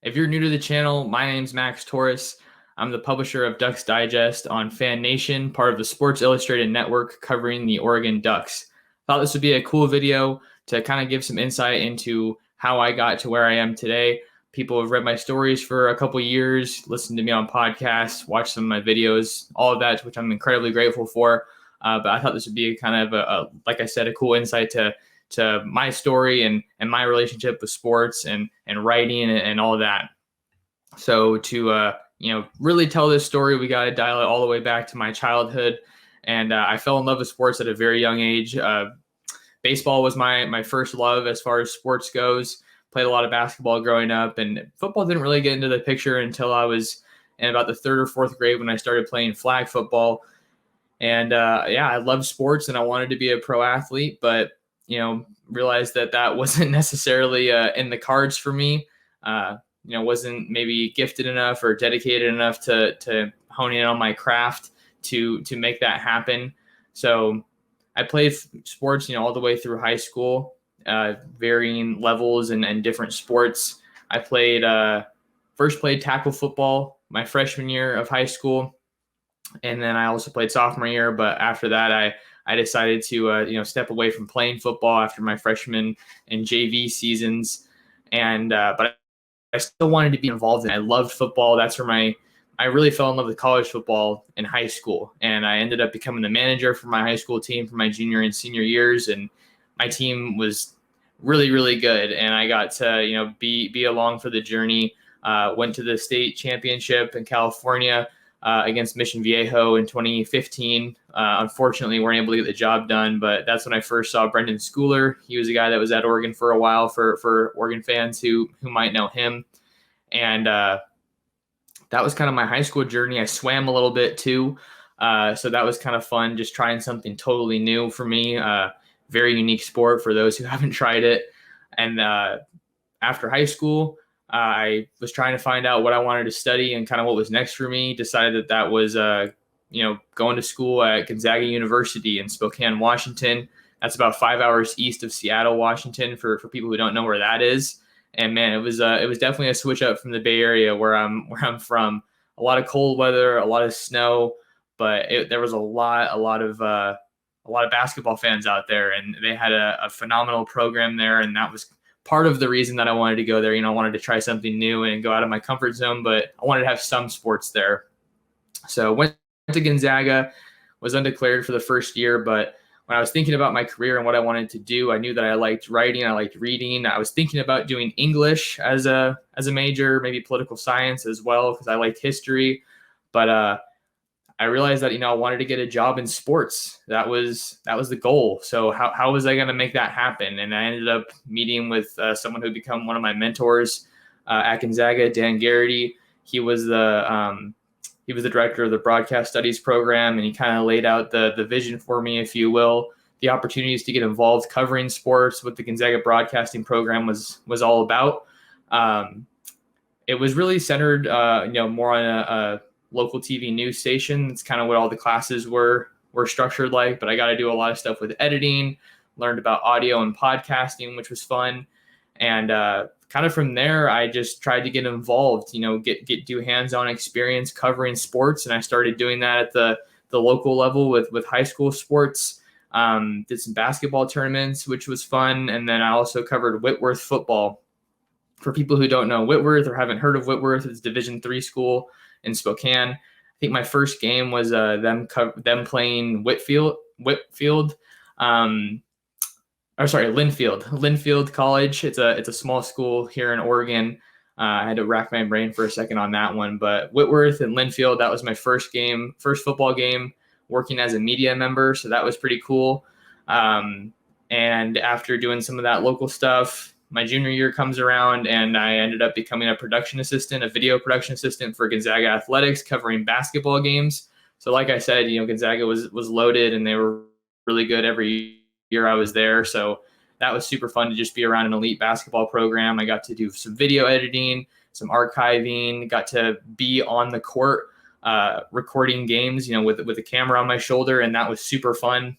If you're new to the channel, my name's Max Torres. I'm the publisher of Ducks Digest on Fan Nation, part of the Sports Illustrated network covering the Oregon Ducks. Thought this would be a cool video to kind of give some insight into how I got to where I am today. People have read my stories for a couple years, listened to me on podcasts, watched some of my videos, all of that, which I'm incredibly grateful for. But I thought this would be kind of like I said, a cool insight to my story and my relationship with sports and writing and all of that. So to really tell this story, we got to dial it all the way back to my childhood. And I fell in love with sports at a very young age. Baseball was my first love as far as sports goes. Played a lot of basketball growing up, and football didn't really get into the picture until I was in about the third or fourth grade when I started playing flag football. And I loved sports and I wanted to be a pro athlete, but realized that wasn't necessarily in the cards for me. Wasn't maybe gifted enough or dedicated enough to hone in on my craft to make that happen. So I played sports, all the way through high school, varying levels and different sports. I first played tackle football my freshman year of high school. And then I also played sophomore year. But after that, I decided to, step away from playing football after my freshman and JV seasons. And but I still wanted to be involved in it. I loved football. That's where I really fell in love with college football in high school. And I ended up becoming the manager for my high school team for my junior and senior years. And my team was really, really good. And I got to, be along for the journey. Went to the state championship in California against Mission Viejo in 2015. Unfortunately, weren't able to get the job done, but that's when I first saw Brendan Schooler. He was a guy that was at Oregon for a while for Oregon fans who might know him. And that was kind of my high school journey. I swam a little bit too. So that was kind of fun, just trying something totally new for me. Very unique sport for those who haven't tried it. And after high school, I was trying to find out what I wanted to study and kind of what was next for me. Decided that was, going to school at Gonzaga University in Spokane, Washington. That's about 5 hours east of Seattle, Washington, for people who don't know where that is. And man, it was definitely a switch up from the Bay Area where I'm from. A lot of cold weather, a lot of snow, but there was a lot of basketball fans out there, and they had a phenomenal program there, and that was part of the reason that I wanted to go there. I wanted to try something new and go out of my comfort zone, but I wanted to have some sports there. So went to Gonzaga, was undeclared for the first year, but when I was thinking about my career and what I wanted to do, I knew that I liked writing, I liked reading. I was thinking about doing English as a major, maybe political science as well, because I liked history. But I realized that, I wanted to get a job in sports. That was the goal. So how was I going to make that happen? And I ended up meeting with someone who become one of my mentors at Gonzaga, Dan Garrity. He was the director of the broadcast studies program, and he kind of laid out the vision for me, if you will. The opportunities to get involved covering sports, what the Gonzaga broadcasting program was all about. It was really centered, more on a local TV news station. It's kind of what all the classes were structured like, but I got to do a lot of stuff with editing, learned about audio and podcasting, which was fun. And kind of from there, I just tried to get involved, do hands-on experience covering sports. And I started doing that at the local level with high school sports. Did some basketball tournaments, which was fun. And then I also covered Whitworth football. For people who don't know Whitworth or haven't heard of Whitworth, it's a Division III school in Spokane. I think my first game was them playing Linfield College. It's a small school here in Oregon. I had to rack my brain for a second on that one, but Whitworth and Linfield, that was my first football game working as a media member. So that was pretty cool. And after doing some of that local stuff, my junior year comes around and I ended up becoming a video production assistant for Gonzaga Athletics, covering basketball games. So like I said, Gonzaga was loaded and they were really good every year I was there. So that was super fun to just be around an elite basketball program. I got to do some video editing, some archiving, got to be on the court, recording games, with a camera on my shoulder. And that was super fun.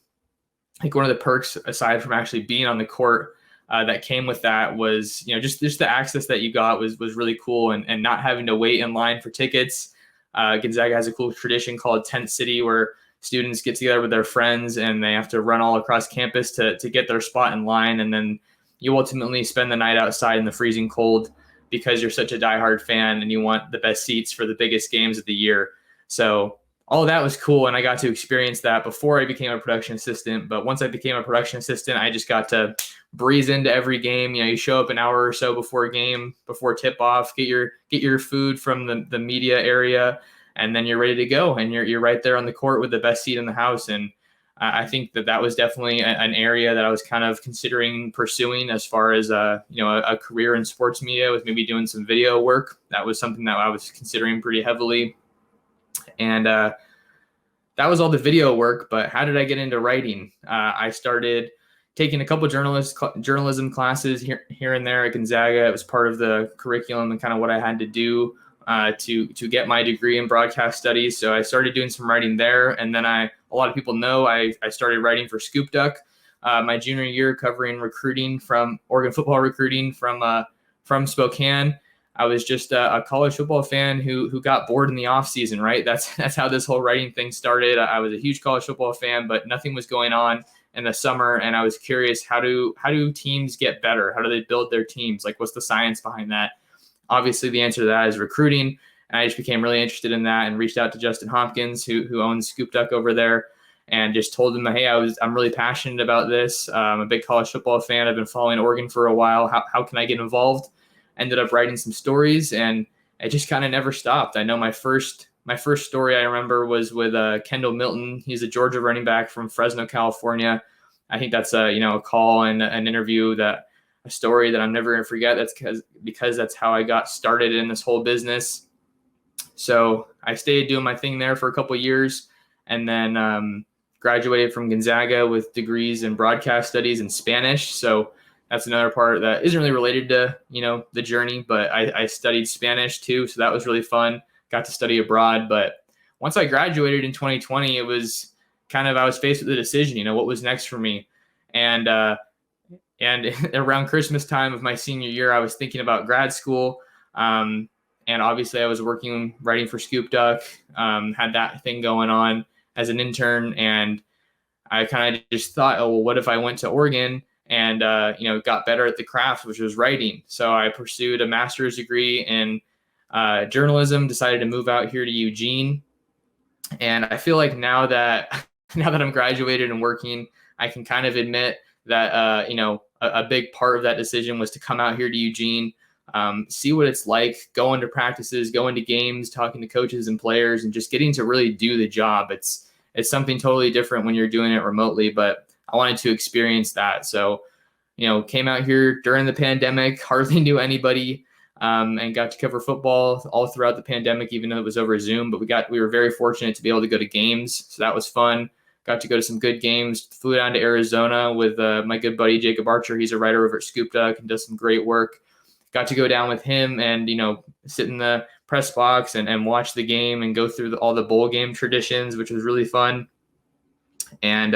I think one of the perks, aside from actually being on the court, that came with that was, just the access that you got was really cool, and not having to wait in line for tickets. Gonzaga has a cool tradition called Tent City, where students get together with their friends and they have to run all across campus to get their spot in line. And then you ultimately spend the night outside in the freezing cold because you're such a diehard fan and you want the best seats for the biggest games of the year. So all of that was cool, and I got to experience that before I became a production assistant. But once I became a production assistant, I just got to breeze into every game. You show up an hour or so before a game, before tip off, get your food from the media area, and then you're ready to go. And you're right there on the court with the best seat in the house. And I think that was definitely an area that I was kind of considering pursuing as far as a career in sports media, with maybe doing some video work. That was something that I was considering pretty heavily. And that was all the video work. But how did I get into writing? I started taking a couple of journalism classes here and there at Gonzaga. It was part of the curriculum and kind of what I had to do to get my degree in broadcast studies. So I started doing some writing there. And then a lot of people know I started writing for Scoop Duck my junior year, covering recruiting from Oregon football recruiting from Spokane. I was just a college football fan who got bored in the off season, right? That's how this whole writing thing started. I was a huge college football fan, but nothing was going on in the summer, and I was curious, how do teams get better? How do they build their teams? Like, what's the science behind that? Obviously, the answer to that is recruiting, and I just became really interested in that and reached out to Justin Hopkins, who owns Scoop Duck over there, and just told him, hey, I'm really passionate about this. I'm a big college football fan. I've been following Oregon for a while. How can I get involved? Ended up writing some stories, and it just kind of never stopped. I know my first story I remember was with Kendall Milton. He's a Georgia running back from Fresno, California. I think that's a call and an interview, a story that I'm never going to forget. That's because that's how I got started in this whole business. So I stayed doing my thing there for a couple of years, and then graduated from Gonzaga with degrees in broadcast studies and Spanish. So that's another part that isn't really related to, the journey, but I studied Spanish too. So that was really fun. Got to study abroad. But once I graduated in 2020, it was I was faced with a decision, what was next for me. And around Christmas time of my senior year, I was thinking about grad school. And obviously I was writing for Scoop Duck, had that thing going on as an intern. And I kind of just thought, oh, well, what if I went to Oregon and, got better at the craft, which was writing. So I pursued a master's degree in journalism, decided to move out here to Eugene. And I feel like now that I'm graduated and working, I can kind of admit that, a big part of that decision was to come out here to Eugene, see what it's like, going to practices, going to games, talking to coaches and players, and just getting to really do the job. It's something totally different when you're doing it remotely, but I wanted to experience that. So, came out here during the pandemic, hardly knew anybody, and got to cover football all throughout the pandemic, even though it was over Zoom. But we were very fortunate to be able to go to games. So that was fun. Got to go to some good games, flew down to Arizona with my good buddy, Jacob Archer. He's a writer over at Scoop Duck and does some great work. Got to go down with him and, sit in the press box and watch the game and go through all the bowl game traditions, which was really fun. And,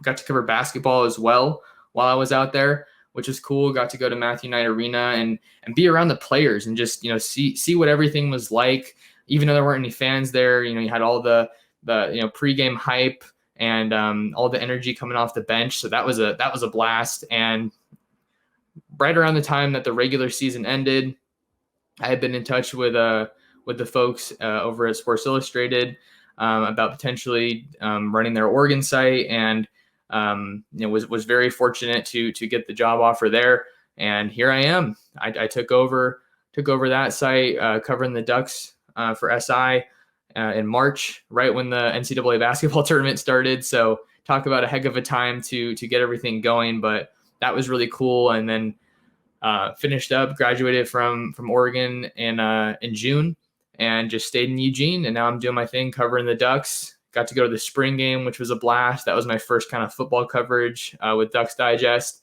got to cover basketball as well while I was out there, which was cool. Got to go to Matthew Knight Arena and be around the players and just, see what everything was like. Even though there weren't any fans there, you had all the pregame hype and all the energy coming off the bench. So that was a blast. And right around the time that the regular season ended, I had been in touch with the folks over at Sports Illustrated about potentially running their Oregon site, and was very fortunate to get the job offer there. And here I am. I took over that site, covering the Ducks for SI in March, right when the NCAA basketball tournament started. So talk about a heck of a time to get everything going, but that was really cool. And then finished up, graduated from Oregon in June, and just stayed in Eugene. And now I'm doing my thing covering the Ducks. Got to go to the spring game, which was a blast. That was my first kind of football coverage with Ducks Digest.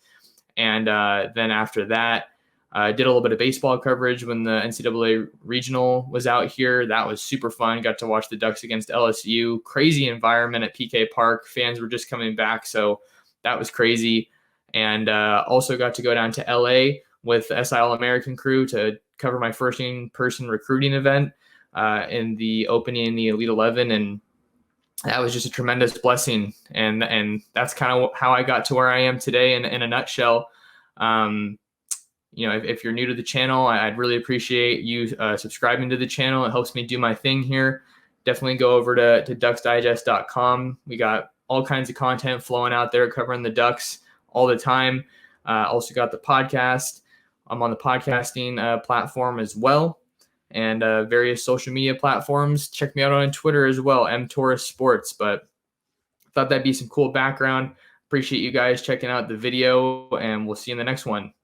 And then after that, did a little bit of baseball coverage when the NCAA regional was out here. That was super fun. Got to watch the Ducks against LSU. Crazy environment at PK Park. Fans were just coming back, so that was crazy. and also got to go down to LA with the SI All-American crew to cover my first in-person recruiting event in the opening in the Elite 11, and that was just a tremendous blessing. And that's kind of how I got to where I am today in a nutshell. If you're new to the channel, I'd really appreciate you subscribing to the channel. It helps me do my thing here. Definitely go over to ducksdigest.com. We got all kinds of content flowing out there covering the Ducks all the time. Also got the podcast. I'm on the podcasting platform as well, and various social media platforms. Check me out on Twitter as well, mtorressports. But thought that'd be some cool background. Appreciate you guys checking out the video, and we'll see you in the next one.